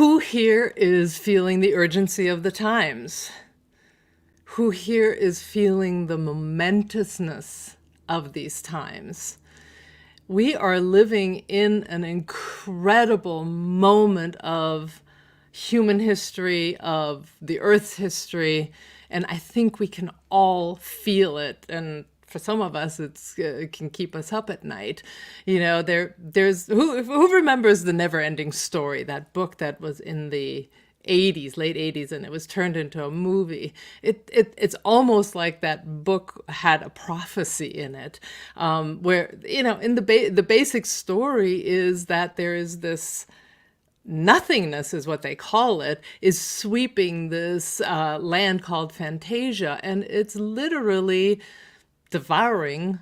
Who here is feeling the urgency of the times? Who here is feeling the momentousness of these times? We are living in an incredible moment of human history, of the Earth's history, and I think we can all feel it. And for some of us, it can keep us up at night. You know, there's who remembers The Never-Ending Story, that book that was in the 80s, late 80s, and it was turned into a movie. It's almost like that book had a prophecy in it, where, you know, in the basic story is that there is this nothingness, is what they call it, is sweeping this land called Fantasia, and it's literally devouring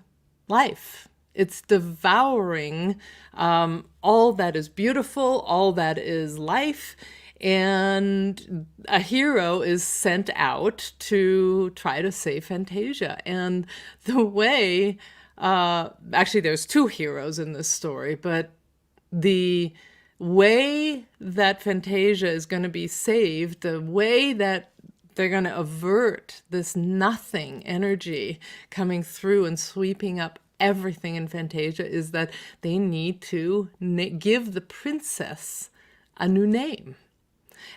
life. It's devouring all that is beautiful, all that is life, and a hero is sent out to try to save Fantasia. And the way, actually there's two heroes in this story, but the way that Fantasia is going to be saved, the way that they're going to avert this nothing energy coming through and sweeping up everything in Fantasia, is that they need to give the princess a new name.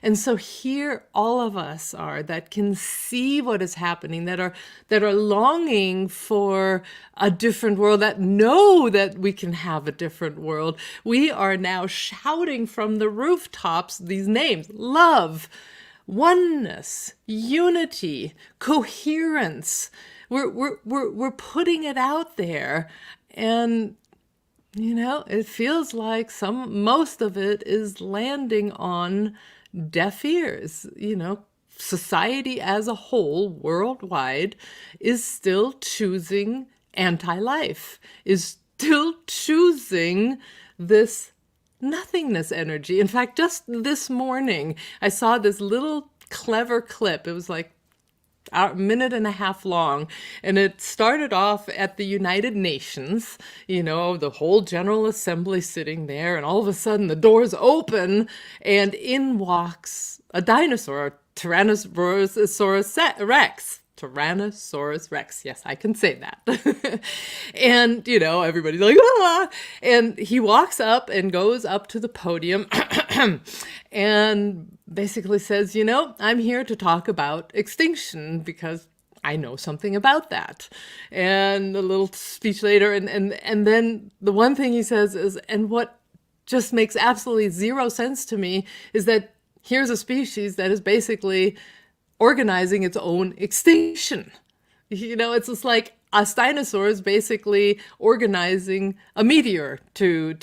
And so here all of us are that can see what is happening, that are longing for a different world, that know that we can have a different world. We are now shouting from the rooftops these names: love, oneness, unity, coherence. We're putting it out there, and you know, it feels like most of it is landing on deaf ears. You know, society as a whole, worldwide, is still choosing anti-life, is still choosing this nothingness energy. In fact, just this morning, I saw this little clever clip. It was like a minute and a half long, and it started off at the United Nations, you know, the whole General Assembly sitting there, and all of a sudden the doors open and in walks a dinosaur, a Tyrannosaurus Rex. Tyrannosaurus Rex. Yes, I can say that. And, you know, everybody's like, ah! And he walks up and goes up to the podium and basically says, you know, I'm here to talk about extinction because I know something about that. And a little speech later, and then the one thing he says is, and what just makes absolutely zero sense to me is that here's a species that is basically organizing its own extinction. You know, it's just like us dinosaurs basically organizing a meteor to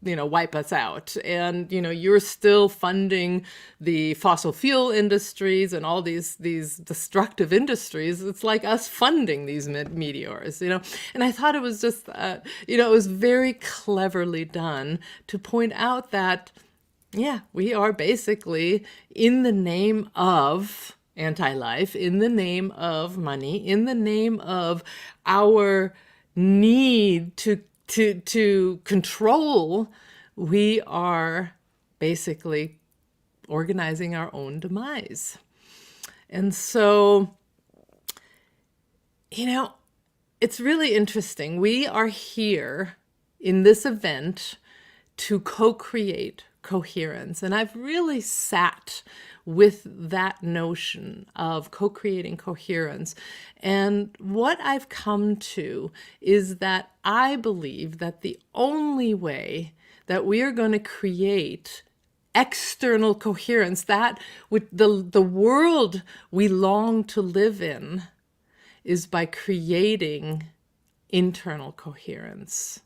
you know, wipe us out. And you know, you're still funding the fossil fuel industries and all these destructive industries. It's like us funding these meteors, you know. And I thought it was just you know, it was very cleverly done to point out that, yeah, we are basically, in the name of anti-life, in the name of money, in the name of our need to control, we are basically organizing our own demise. And so, you know, it's really interesting. We are here in this event to co-create coherence. And I've really sat with that notion of co-creating coherence. And what I've come to is that I believe that the only way that we are going to create external coherence, that with the world we long to live in, is by creating internal coherence.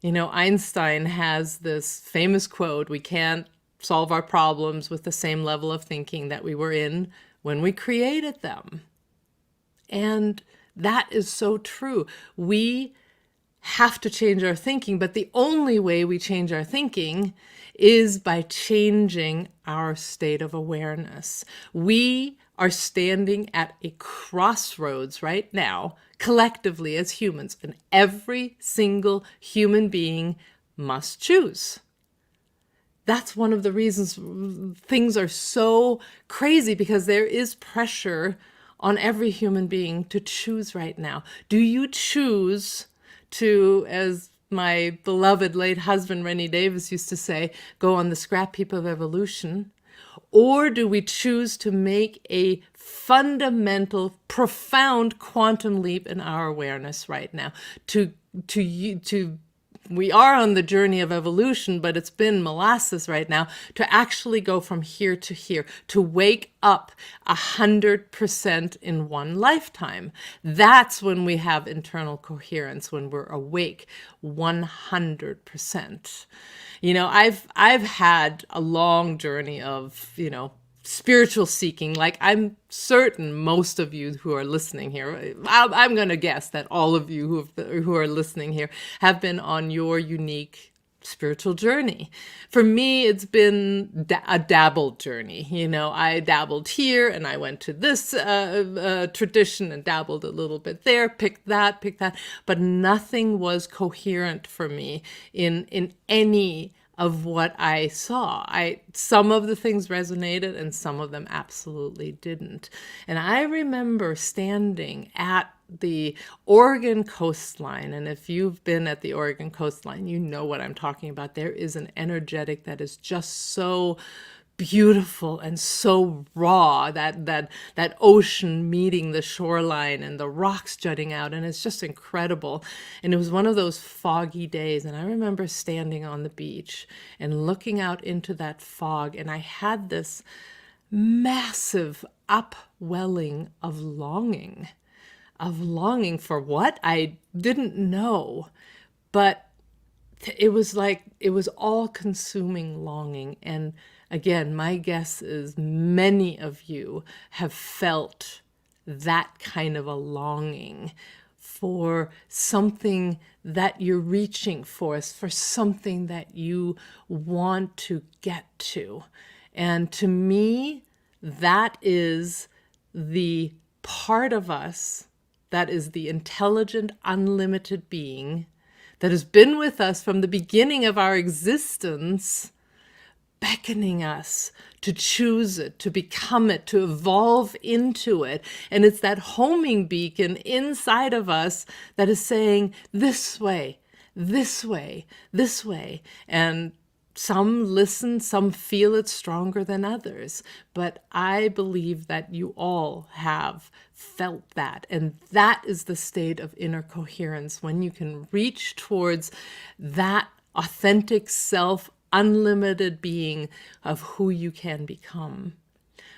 You know, Einstein has this famous quote: we can't solve our problems with the same level of thinking that we were in when we created them. And that is so true. We have to change our thinking, but the only way we change our thinking is by changing our state of awareness. We are standing at a crossroads right now, collectively as humans, and every single human being must choose. that's one of the reasons things are so crazy, because there is pressure on every human being to choose right now. Do you choose to, as my beloved late husband Rennie Davis used to say, go on the scrap heap of evolution? Or do we choose to make a fundamental, profound quantum leap in our awareness right now? We are on the journey of evolution, but it's been molasses right now, to actually go from here to here, to wake up 100% in one lifetime. That's when we have internal coherence, when we're awake 100%. I've had a long journey of, spiritual seeking. Like, I'm certain most of you who are listening here, I'm going to guess that all of you who are listening here have been on your unique spiritual journey. For me, it's been a dabbled journey. I dabbled here and I went to this tradition and dabbled a little bit there, picked that, but nothing was coherent for me in any of what I saw. Some of the things resonated and some of them absolutely didn't. And I remember standing at the Oregon coastline, and if you've been at the Oregon coastline, you know what I'm talking about. There is an energetic that is just so beautiful and so raw, that ocean meeting the shoreline and the rocks jutting out, and it's just incredible. And it was one of those foggy days, and I remember standing on the beach and looking out into that fog, and I had this massive upwelling of longing for what I didn't know, but it was all consuming longing. And again, my guess is many of you have felt that kind of a longing for something that you're reaching for something that you want to get to. And to me, that is the part of us that is the intelligent, unlimited being that has been with us from the beginning of our existence, beckoning us to choose it, to become it, to evolve into it. And it's that homing beacon inside of us that is saying, this way, this way, this way. And some listen, some feel it stronger than others, but I believe that you all have felt that. And that is the state of inner coherence, when you can reach towards that authentic self, unlimited being of who you can become.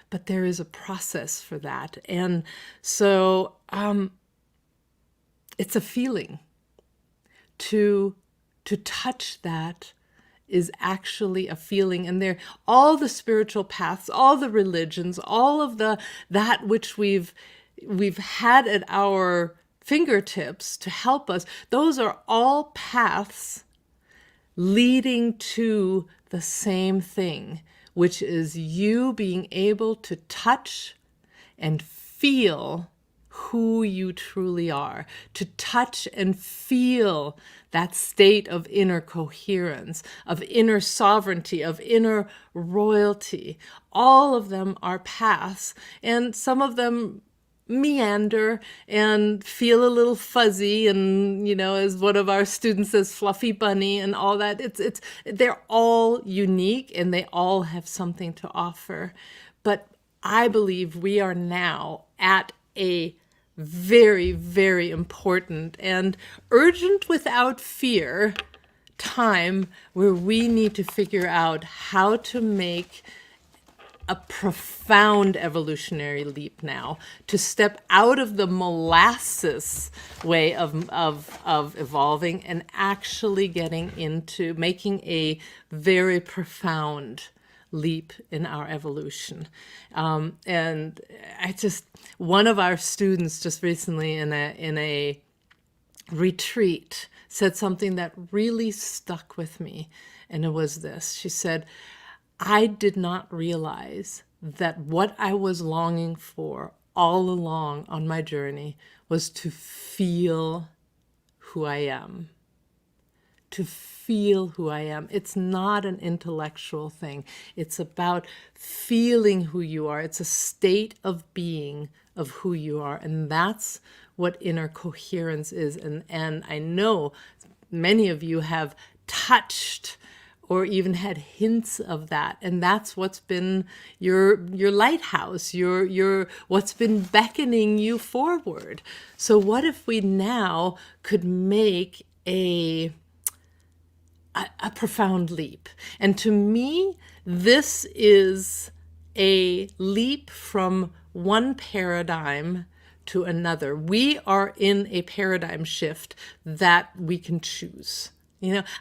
But there is a process for that. And so it's a feeling. To touch that is actually a feeling. And there, all the spiritual paths, all the religions, all of that which we've had at our fingertips to help us, those are all paths leading to the same thing, which is you being able to touch and feel who you truly are, to touch and feel that state of inner coherence, of inner sovereignty, of inner royalty. All of them are paths, and some of them meander and feel a little fuzzy, and as one of our students says, fluffy bunny and all that. They're all unique and they all have something to offer. But I believe we are now at a very, very important and urgent without fear time where we need to figure out how to make a profound evolutionary leap now, to step out of the molasses way of evolving and actually getting into making a very profound leap in our evolution. And one of our students just recently in a retreat said something that really stuck with me. And it was this. She said, I did not realize that what I was longing for all along on my journey was to feel who I am, to feel who I am. It's not an intellectual thing. It's about feeling who you are. It's a state of being of who you are. And that's what inner coherence is. And I know many of you have touched or even had hints of that, and that's what's been your lighthouse, your what's been beckoning you forward. So what if we now could make a profound leap? And to me, this is a leap from one paradigm to another. We are in a paradigm shift that we can choose.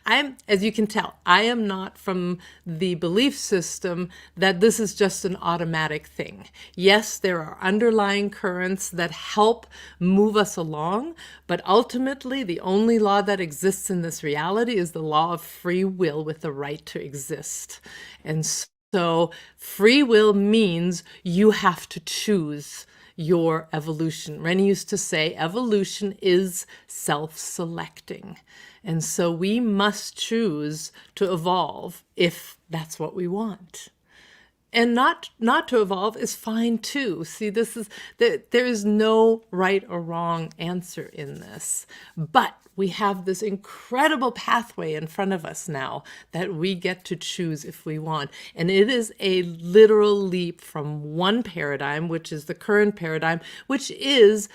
As you can tell, I am not from the belief system that this is just an automatic thing. Yes, there are underlying currents that help move us along, but ultimately the only law that exists in this reality is the law of free will with the right to exist. And so free will means you have to choose your evolution. Rennie used to say evolution is self-selecting. And so we must choose to evolve if that's what we want. And not to evolve is fine too. See, there is no right or wrong answer in this. But we have this incredible pathway in front of us now that we get to choose if we want. And it is a literal leap from one paradigm, which is the current paradigm, which is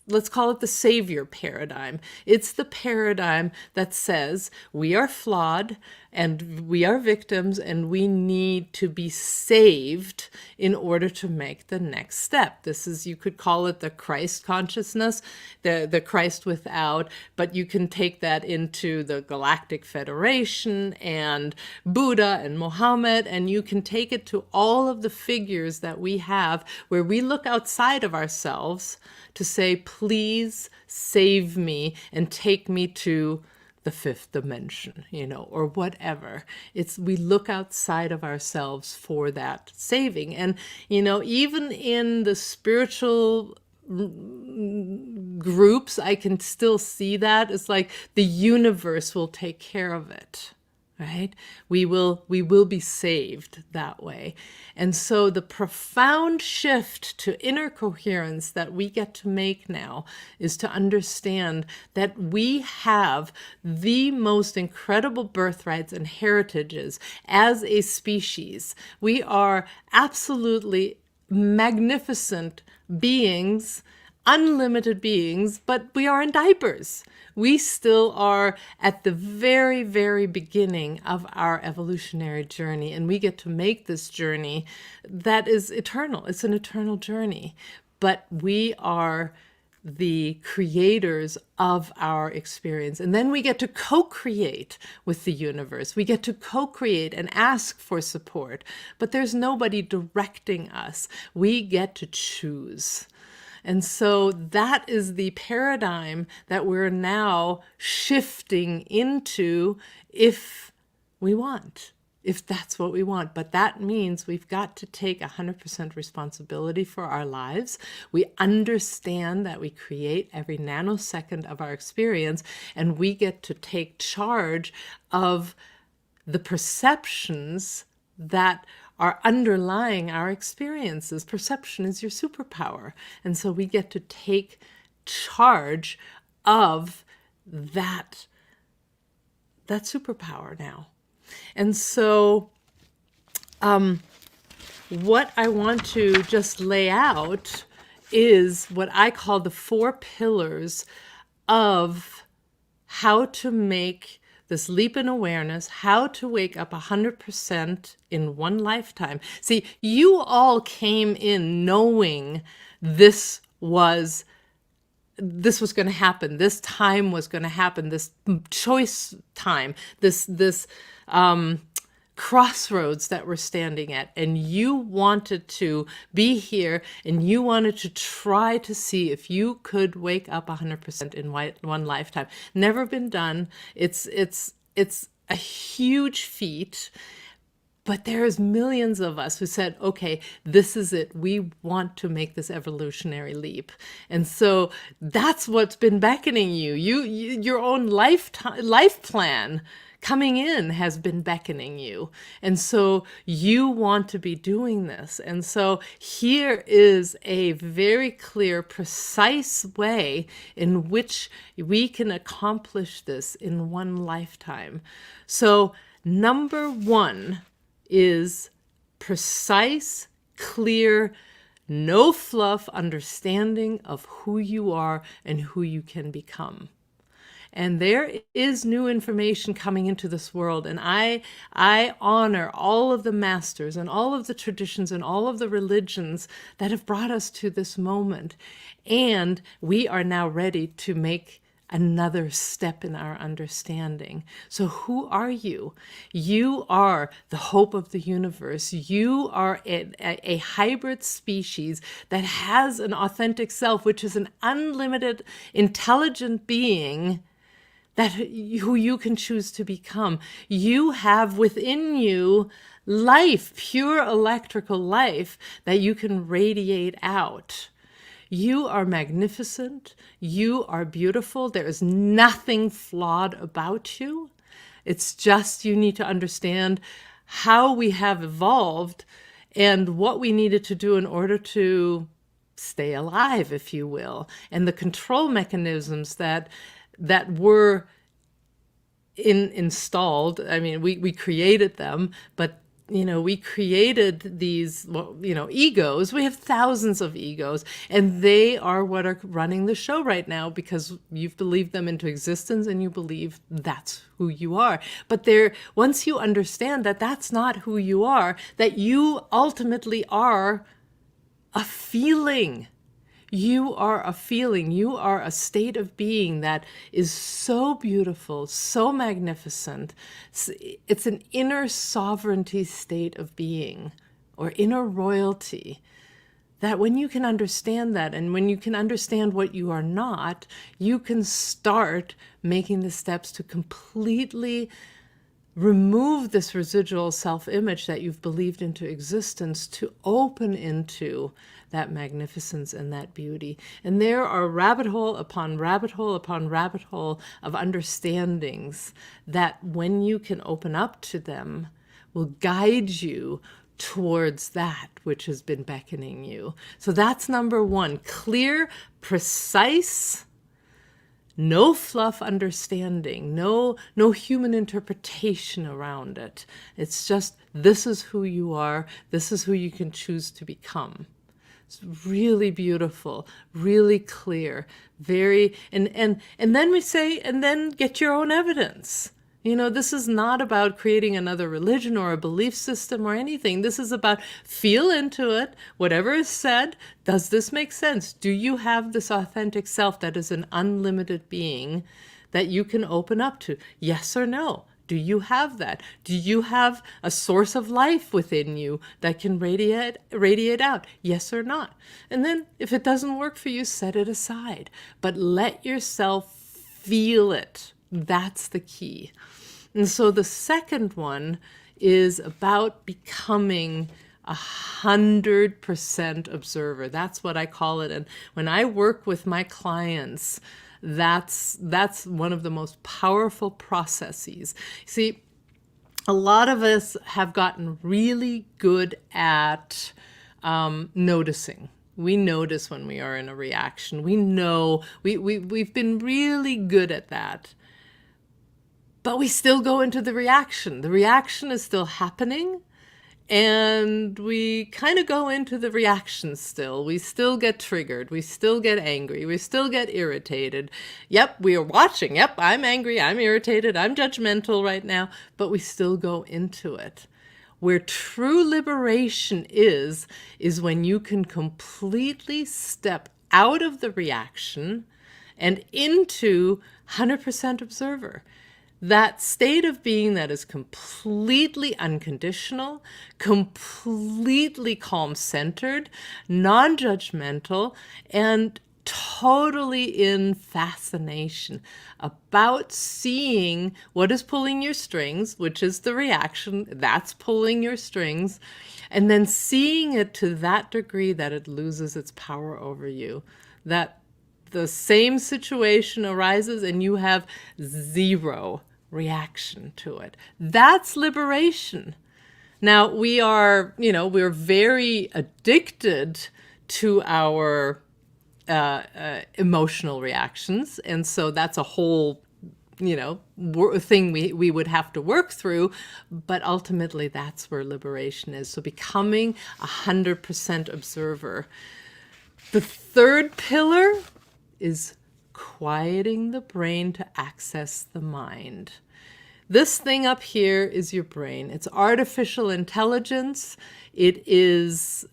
let's call it the savior paradigm. It's the paradigm that says we are flawed and we are victims and we need to be saved in order to make the next step. This is, you could call it the Christ consciousness, the Christ without, but you can take that into the Galactic Federation and Buddha and Muhammad, and you can take it to all of the figures that we have where we look outside of ourselves to say, please save me and take me to the fifth dimension, or whatever. We look outside of ourselves for that saving. And, even in the spiritual groups, I can still see that. It's like the universe will take care of it. Right? We will be saved that way. And so the profound shift to inner coherence that we get to make now is to understand that we have the most incredible birthrights and heritages as a species. We are absolutely magnificent beings, unlimited beings, but we are in diapers. We still are at the very, very beginning of our evolutionary journey, and we get to make this journey that is eternal. It's an eternal journey, but we are the creators of our experience. And then we get to co-create with the universe. We get to co-create and ask for support, but there's nobody directing us. We get to choose. And so that is the paradigm that we're now shifting into if we want, if that's what we want. But that means we've got to take 100% responsibility for our lives. We understand that we create every nanosecond of our experience, and we get to take charge of the perceptions that are underlying our experiences. Perception is your superpower. And so we get to take charge of that superpower now. And so what I want to just lay out is what I call the 4 pillars of how to make this leap in awareness, how to wake up 100% in one lifetime. See, you all came in knowing this was going to happen. This time was going to happen. This choice time, this crossroads that we're standing at, and you wanted to be here and you wanted to try to see if you could wake up 100% in one lifetime. Never been done. It's a huge feat, But there's millions of us who said, okay, this is it. We want to make this evolutionary leap. And so that's what's been beckoning you. Your own life plan coming in has been beckoning you. And so you want to be doing this. And so here is a very clear, precise way in which we can accomplish this in one lifetime. So number one is precise, clear, no fluff understanding of who you are and who you can become. And there is new information coming into this world. And I honor all of the masters and all of the traditions and all of the religions that have brought us to this moment. And we are now ready to make another step in our understanding. So who are you? You are the hope of the universe. You are a hybrid species that has an authentic self, which is an unlimited, intelligent being who you can choose to become. You have within you life, pure electrical life that you can radiate out. You are magnificent. You are beautiful. There is nothing flawed about you. It's just you need to understand how we have evolved and what we needed to do in order to stay alive, if you will, and the control mechanisms that were installed. I mean, we created them, but we created these, egos. We have thousands of egos, and they are what are running the show right now because you've believed them into existence and you believe that's who you are. But once you understand that that's not who you are, that you ultimately are a feeling. You are a feeling. You are a state of being that is so beautiful, so magnificent. It's an inner sovereignty state of being, or inner royalty, that when you can understand that, and when you can understand what you are not, you can start making the steps to completely remove this residual self-image that you've believed into existence to open into that magnificence and that beauty. And there are rabbit hole upon rabbit hole upon rabbit hole of understandings that, when you can open up to them, will guide you towards that which has been beckoning you. So that's number one: clear, precise, no fluff understanding, no human interpretation around it. It's just, this is who you are, this is who you can choose to become. It's really beautiful, really clear, very, and then we say, and then get your own evidence. This is not about creating another religion or a belief system or anything. This is about feel into it, whatever is said. Does this make sense? Do you have this authentic self that is an unlimited being that you can open up to? Yes or no? Do you have that? Do you have a source of life within you that can radiate out? Yes or not? And then if it doesn't work for you, set it aside. But let yourself feel it. That's the key. And so the second one is about becoming 100% observer. That's what I call it. And when I work with my clients, that's one of the most powerful processes. See, a lot of us have gotten really good at noticing. We notice when we are in a reaction. We know, we've been really good at that. But we still go into the reaction. The reaction is still happening, and we kind of go into the reaction still. We still get triggered. We still get angry. We still get irritated. Yep, we are watching. Yep, I'm angry. I'm irritated. I'm judgmental right now. But we still go into it. Where true liberation is when you can completely step out of the reaction and into 100% observer. That state of being that is completely unconditional, completely calm-centered, non-judgmental, and totally in fascination about seeing what is pulling your strings, which is the reaction, that's pulling your strings, and then seeing it to that degree that it loses its power over you. That the same situation arises and you have zero reaction to it. That's liberation. Now, we're very addicted to our emotional reactions. And so that's a whole, thing we would have to work through. But ultimately, that's where liberation is. So becoming 100% observer. The third pillar is quieting the brain to access the mind. This thing up here is your brain. It's artificial intelligence. Its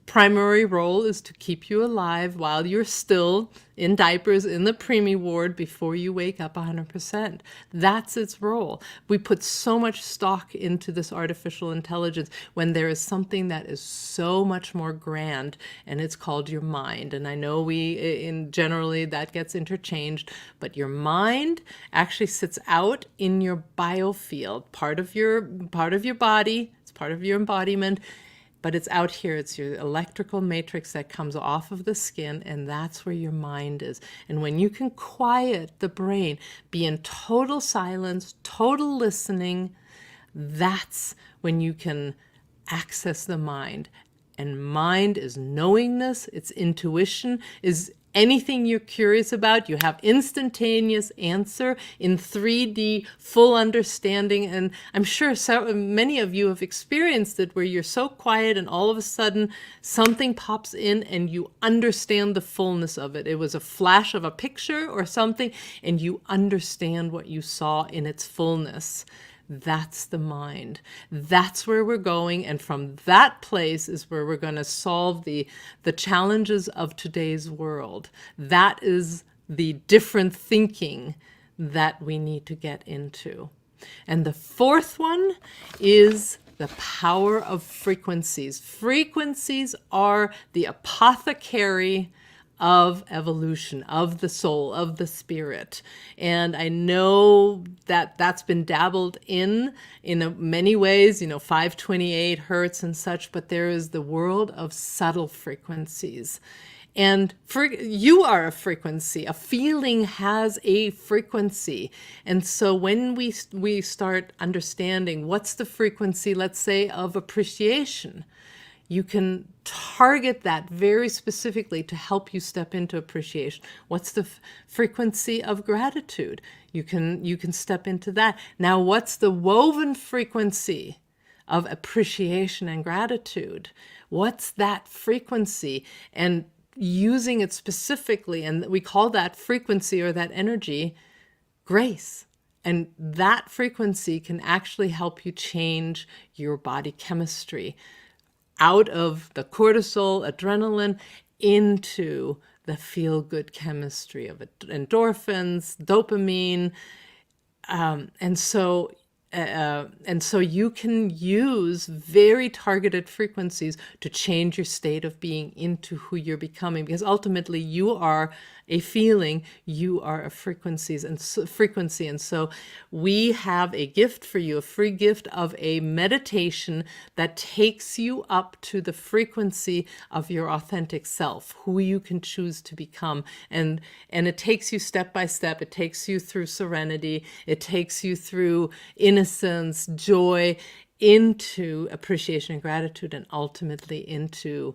primary role is to keep you alive while you're still in diapers in the preemie ward before you wake up 100%. That's its role. We put so much stock into this artificial intelligence when there is something that is so much more grand, and it's called your mind. And I know generally that gets interchanged, but your mind actually sits out in your biofield, part of your body. It's part of your embodiment, but it's out here. It's your electrical matrix that comes off of the skin, and that's where your mind is. And when you can quiet the brain, be in total silence, total listening, that's when you can access the mind. And mind is knowingness, it's intuition, is anything you're curious about. You have instantaneous answer in 3D, full understanding. And I'm sure many of you have experienced it where you're so quiet and all of a sudden something pops in and you understand the fullness of it. It was a flash of a picture or something, and you understand what you saw in its fullness. That's the mind. That's where we're going. And from that place is where we're going to solve the challenges of today's world. That is the different thinking that we need to get into. And the fourth one is the power of frequencies. Frequencies are the apothecary of evolution, of the soul, of the spirit. And I know that that's been dabbled in many ways, 528 hertz and such, but there is the world of subtle frequencies. And you are a frequency. A feeling has a frequency. And so when we start understanding what's the frequency, let's say, of appreciation, you can target that very specifically to help you step into appreciation. What's the frequency of gratitude? You can step into that. Now, what's the woven frequency of appreciation and gratitude? What's that frequency? And using it specifically, and we call that frequency or that energy grace. And that frequency can actually help you change your body chemistry out of the cortisol, adrenaline, into the feel-good chemistry of endorphins, dopamine. And so you can use very targeted frequencies to change your state of being into who you're becoming, because ultimately you are a feeling, you are a frequency. And so we have a gift for you, a free gift of a meditation that takes you up to the frequency of your authentic self, who you can choose to become. And it takes you step by step. It takes you through serenity. It takes you through innocence, joy, into appreciation and gratitude, and ultimately into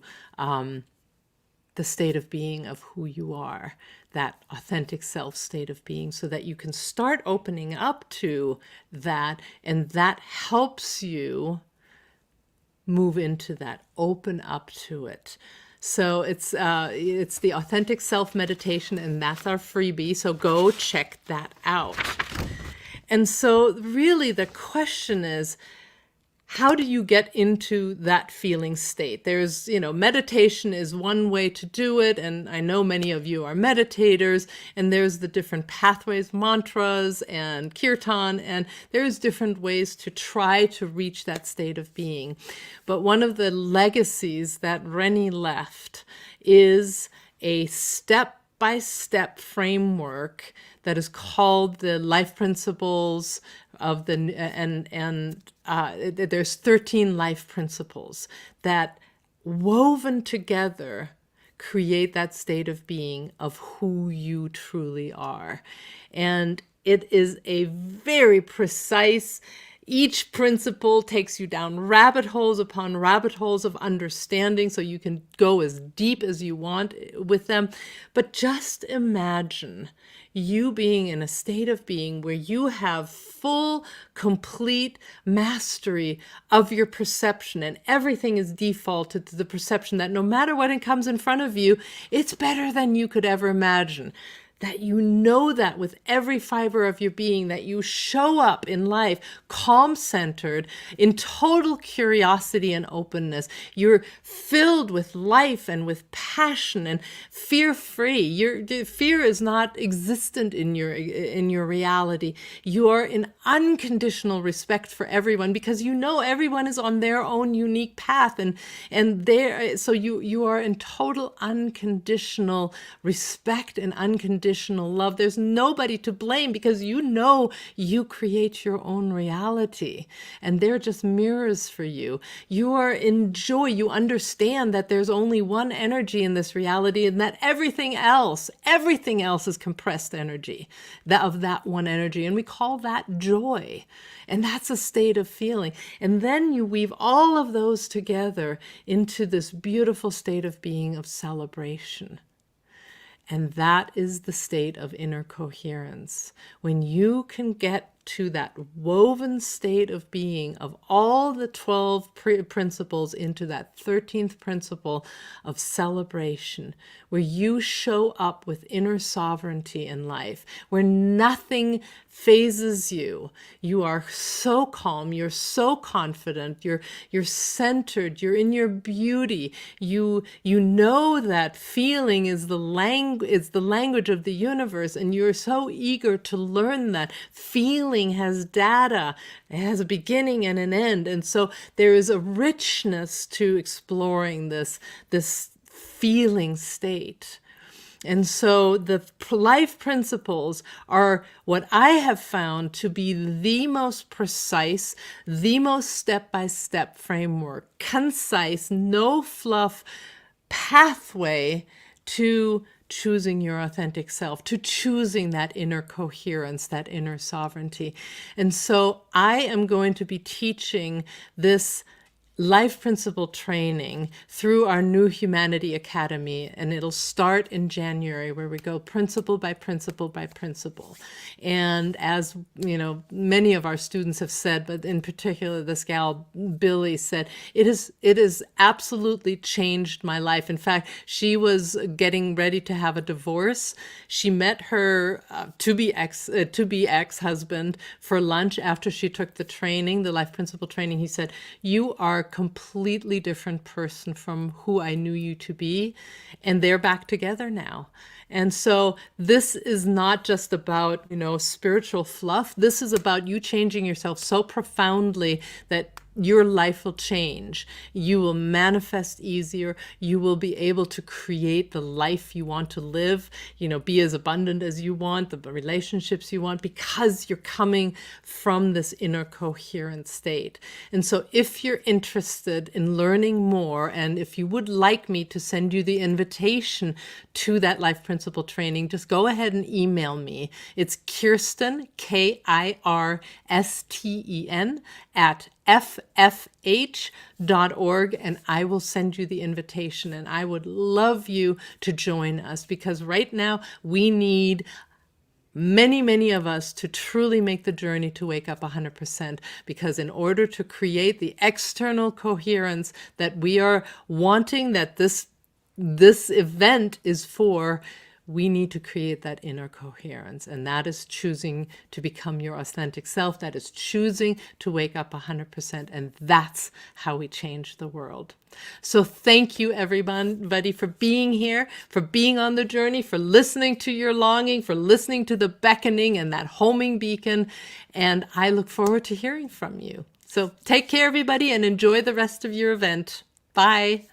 the state of being of who you are, that authentic self state of being, so that you can start opening up to that, and that helps you move into that, open up to it. So it's the authentic self meditation, and that's our freebie. So go check that out. And so really the question is, how do you get into that feeling state? There's, meditation is one way to do it. And I know many of you are meditators, and there's the different pathways, mantras and kirtan, and there's different ways to try to reach that state of being. But one of the legacies that Rennie left is a step-by-step framework that is called the life principles of the, there's 13 life principles that, woven together, create that state of being of who you truly are. And it is a very precise, each principle takes you down rabbit holes upon rabbit holes of understanding, so you can go as deep as you want with them. But just imagine you being in a state of being where you have full, complete mastery of your perception, and everything is defaulted to the perception that no matter what comes in front of you, it's better than you could ever imagine. That you know that with every fiber of your being, that you show up in life calm-centered, in total curiosity and openness. You're filled with life and with passion and fear-free. Fear is not existent in your reality. You are in unconditional respect for everyone, because you know everyone is on their own unique path, so you are in total unconditional respect and unconditional love. There's nobody to blame, because you know you create your own reality, and they're just mirrors for you. You are in joy. You understand that there's only one energy in this reality, and that everything else is compressed energy of that one energy, and we call that joy. And that's a state of feeling. And then you weave all of those together into this beautiful state of being of celebration. And that is the state of inner coherence. When you can get to that woven state of being of all the 12 principles into that 13th principle of celebration, where you show up with inner sovereignty in life, where nothing phases you. You are so calm, you're so confident, you're centered, you're in your beauty. You know that feeling is the language of the universe, and you're so eager to learn that. Feeling has data, it has a beginning and an end. And so there is a richness to exploring this feeling state. And so the life principles are what I have found to be the most precise, the most step-by-step framework, concise, no fluff pathway to choosing your authentic self, to choosing that inner coherence, that inner sovereignty. And so I am going to be teaching this life principle training through our New Humanity Academy, and it'll start in January, where we go principle by principle by principle. And as many of our students have said, but in particular this gal Billy said, it has absolutely changed my life. In fact, she was getting ready to have a divorce. She met her to-be ex-husband for lunch after she took the training, the life principle training. He said, "You are completely different person from who I knew you to be," and they're back together now. And so this is not just about, spiritual fluff. This is about you changing yourself so profoundly that your life will change. You will manifest easier. You will be able to create the life you want to live, be as abundant as you want, the relationships you want, because you're coming from this inner coherent state. And so if you're interested in learning more, and if you would like me to send you the invitation to that life principle training, just go ahead and email me. It's Kirsten, Kirsten, at ffh.org, and I will send you the invitation. And I would love you to join us, because right now we need many of us to truly make the journey to wake up 100%, because in order to create the external coherence that we are wanting, that this event is for, we need to create that inner coherence. And that is choosing to become your authentic self. That is choosing to wake up 100%. And that's how we change the world. So thank you, everybody, for being here, for being on the journey, for listening to your longing, for listening to the beckoning and that homing beacon. And I look forward to hearing from you. So take care, everybody, and enjoy the rest of your event. Bye.